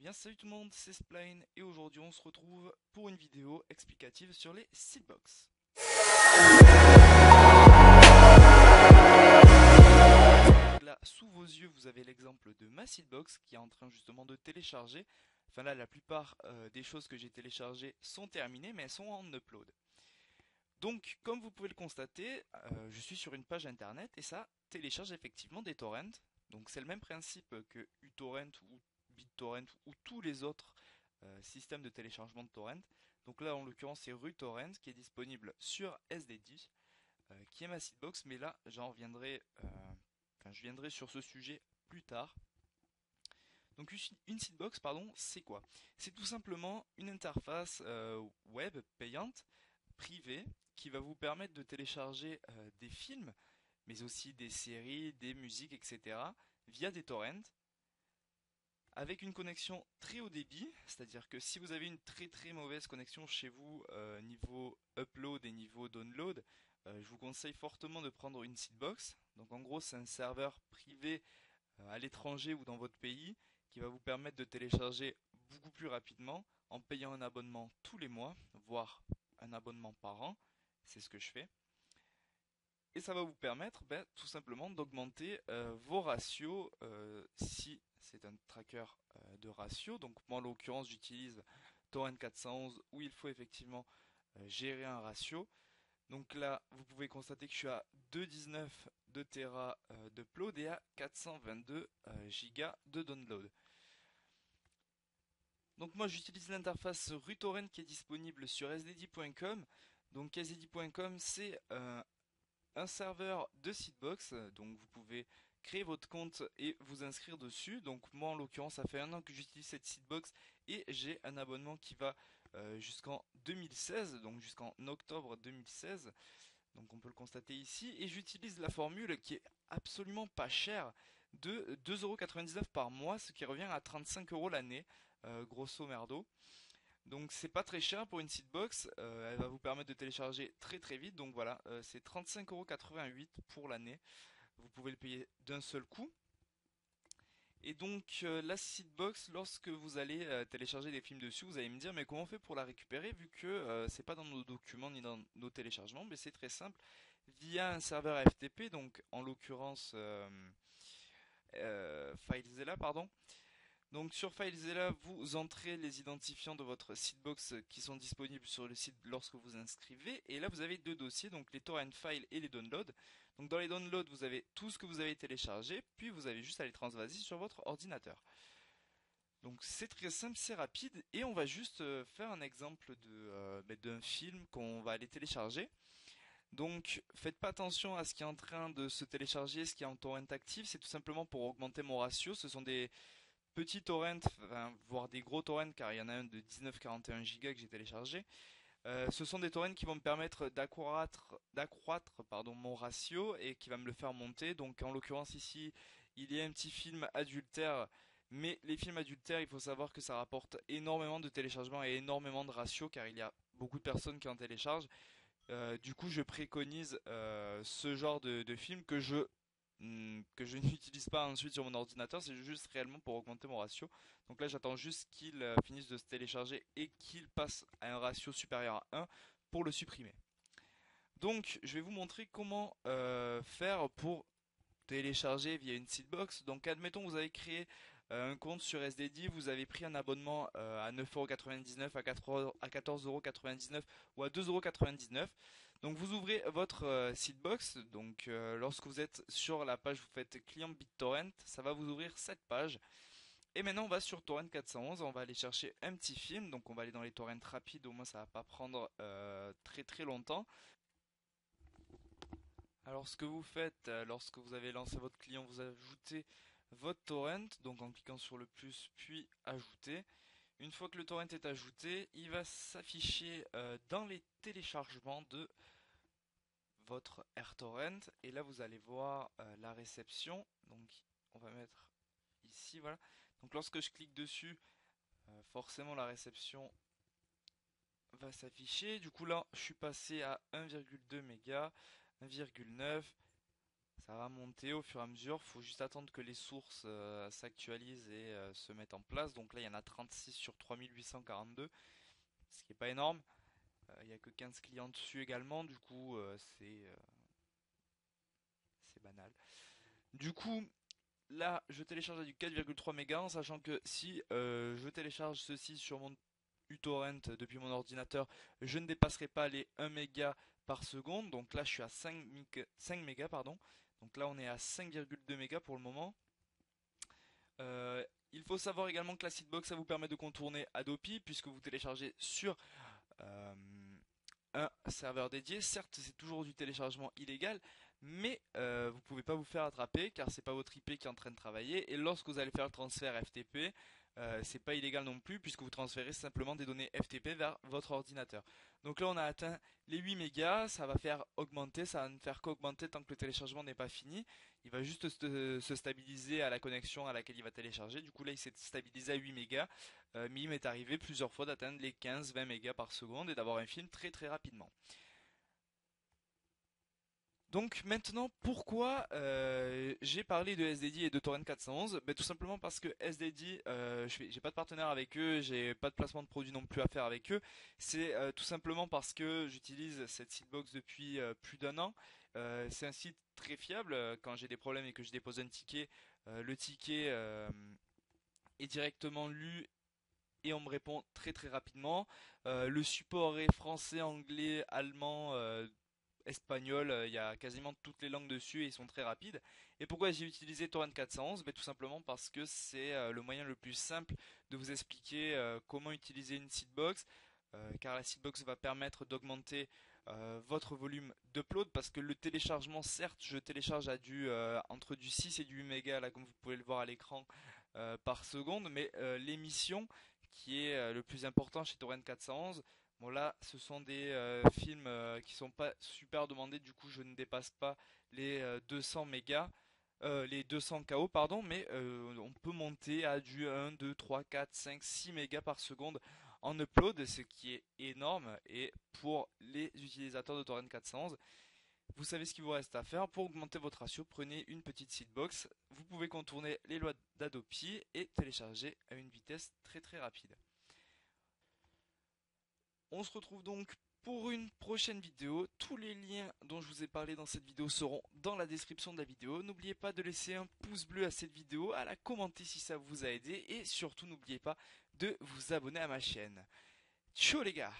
bien salut tout le monde, c'est Spline et aujourd'hui on se retrouve pour une vidéo explicative sur les seedbox. Là sous vos yeux vous avez l'exemple de ma seedbox qui est en train justement de télécharger. Enfin là la plupart des choses que j'ai téléchargées sont terminées mais elles sont en upload. Donc comme vous pouvez le constater, je suis sur une page internet et ça télécharge effectivement des torrents. Donc c'est le même principe que uTorrent ou BitTorrent ou tous les autres système de téléchargement de torrent. Donc là en l'occurrence c'est RuTorrent qui est disponible sur SDD, qui est ma seedbox, mais là je viendrai sur ce sujet plus tard. Donc une seedbox, pardon, c'est quoi? C'est tout simplement une interface web payante, privée, qui va vous permettre de télécharger des films, mais aussi des séries, des musiques, etc. via des torrents avec une connexion très haut débit, c'est-à-dire que si vous avez une très mauvaise connexion chez vous niveau upload et niveau download, je vous conseille fortement de prendre une seedbox. Donc en gros c'est un serveur privé à l'étranger ou dans votre pays qui va vous permettre de télécharger beaucoup plus rapidement en payant un abonnement tous les mois, voire un abonnement par an. C'est ce que je fais. Et ça va vous permettre tout simplement d'augmenter vos ratios si c'est un tracker de ratio. Donc moi en l'occurrence j'utilise Torrent 411 où il faut effectivement gérer un ratio. Donc là vous pouvez constater que je suis à 2,19 de Tera d'upload et à 422 gigas de download. Donc moi j'utilise l'interface RuTorrent qui est disponible sur sdd.com. Donc sdd.com c'est un serveur de seedbox, donc vous pouvez créer votre compte et vous inscrire dessus. Donc moi en l'occurrence ça fait un an que j'utilise cette seedbox et j'ai un abonnement qui va jusqu'en 2016, donc jusqu'en octobre 2016. Donc on peut le constater ici et j'utilise la formule qui est absolument pas chère de 2,99€ par mois, ce qui revient à 35€ l'année, grosso merdo. Donc c'est pas très cher pour une seedbox, elle va vous permettre de télécharger très vite. Donc voilà, c'est 35,88€ pour l'année. Vous pouvez le payer d'un seul coup. Et donc la seedbox, lorsque vous allez télécharger des films dessus, vous allez me dire mais comment on fait pour la récupérer vu que c'est pas dans nos documents ni dans nos téléchargements. Mais c'est très simple, via un serveur FTP, donc en l'occurrence FileZilla, pardon. Donc sur FileZilla, vous entrez les identifiants de votre seedbox qui sont disponibles sur le site lorsque vous inscrivez. Et là, vous avez deux dossiers, donc les torrent files et les downloads. Donc dans les downloads, vous avez tout ce que vous avez téléchargé, puis vous avez juste à les transvaser sur votre ordinateur. Donc c'est très simple, c'est rapide, et on va juste faire un exemple d'un film qu'on va aller télécharger. Donc faites pas attention à ce qui est en train de se télécharger, ce qui est en torrent actif, c'est tout simplement pour augmenter mon ratio. Ce sont des petits torrents, enfin, voire des gros torrents, car il y en a un de 19,41 Go que j'ai téléchargé. Ce sont des torrents qui vont me permettre d'accroître mon ratio et qui va me le faire monter. Donc en l'occurrence ici, il y a un petit film adultère. Mais les films adultères, il faut savoir que ça rapporte énormément de téléchargements et énormément de ratios car il y a beaucoup de personnes qui en téléchargent. Du coup, je préconise ce genre de film que je n'utilise pas ensuite sur mon ordinateur, c'est juste réellement pour augmenter mon ratio. Donc là j'attends juste qu'il finisse de se télécharger et qu'il passe à un ratio supérieur à 1 pour le supprimer. Donc je vais vous montrer comment faire pour télécharger via une seedbox. Donc admettons vous avez créé un compte sur SDD, vous avez pris un abonnement à 9,99€, à 14,99€ ou à 2,99€. Donc vous ouvrez votre seedbox. Donc lorsque vous êtes sur la page, vous faites client BitTorrent, ça va vous ouvrir cette page. Et maintenant on va sur Torrent 411, on va aller chercher un petit film. Donc on va aller dans les torrents rapides, au moins ça va pas prendre très longtemps. Alors ce que vous faites lorsque vous avez lancé votre client, vous ajoutez votre torrent, donc en cliquant sur le plus puis ajouter. Une fois que le torrent est ajouté, il va s'afficher dans les téléchargements de votre AirTorrent et là vous allez voir la réception. Donc on va mettre ici, voilà. Donc lorsque je clique dessus, forcément la réception va s'afficher. Du coup là je suis passé à 1,2 mégas, 1,9, Ça va monter au fur et à mesure, faut juste attendre que les sources s'actualisent et se mettent en place. Donc là il y en a 36 sur 3842, ce qui est pas énorme. Il n'y a que 15 clients dessus également, du coup c'est banal. Du coup, là je télécharge à du 4,3 mégas en sachant que si je télécharge ceci sur mon uTorrent depuis mon ordinateur, je ne dépasserai pas les 1 méga par seconde. Donc là je suis à 5 mégas pardon. Donc là on est à 5,2 mégas pour le moment. Euh, il faut savoir également que la Seedbox ça vous permet de contourner Adopi puisque vous téléchargez sur euh, un serveur dédié. Certes, c'est toujours du téléchargement illégal, mais vous pouvez pas vous faire attraper car c'est pas votre IP qui est en train de travailler. Et lorsque vous allez faire le transfert FTP, c'est pas illégal non plus puisque vous transférez simplement des données FTP vers votre ordinateur. Donc là, on a atteint les 8 mégas. Ça va faire augmenter, ça va ne faire qu'augmenter tant que le téléchargement n'est pas fini. Il va juste se stabiliser à la connexion à laquelle il va télécharger. Du coup, là, il s'est stabilisé à 8 mégas. Mais il m'est arrivé plusieurs fois d'atteindre les 15-20 mégas par seconde et d'avoir un film très très rapidement. Donc maintenant, pourquoi j'ai parlé de SDD et de Torrent 411? Ben, tout simplement parce que SDD, j'ai pas de partenaire avec eux, j'ai pas de placement de produit non plus à faire avec eux. C'est tout simplement parce que j'utilise cette Seedbox depuis plus d'un an. C'est un site très fiable. Quand j'ai des problèmes et que je dépose un ticket, le ticket est directement lu et on me répond très très rapidement. Le support est français, anglais, allemand, espagnol, il y a quasiment toutes les langues dessus et ils sont très rapides. Et pourquoi j'ai utilisé Torrent 411? Ben, tout simplement parce que c'est le moyen le plus simple de vous expliquer comment utiliser une seedbox, car la seedbox va permettre d'augmenter votre volume d'upload parce que le téléchargement, certes, je télécharge à entre du 6 et du 8 mégas, là, comme vous pouvez le voir à l'écran, par seconde, mais l'émission qui est le plus important chez Torrent 411. Bon là, ce sont des films qui sont pas super demandés, du coup je ne dépasse pas les 200 mégas, les 200 KO pardon, mais on peut monter à du 1, 2, 3, 4, 5, 6 mégas par seconde en upload, ce qui est énorme. Et pour les utilisateurs de Torrent 411, vous savez ce qu'il vous reste à faire pour augmenter votre ratio. Prenez une petite seedbox, vous pouvez contourner les lois d'Adopi et télécharger à une vitesse très très rapide. On se retrouve donc pour une prochaine vidéo. Tous les liens dont je vous ai parlé dans cette vidéo seront dans la description de la vidéo. N'oubliez pas de laisser un pouce bleu à cette vidéo, à la commenter si ça vous a aidé et surtout n'oubliez pas de vous abonner à ma chaîne. Ciao les gars!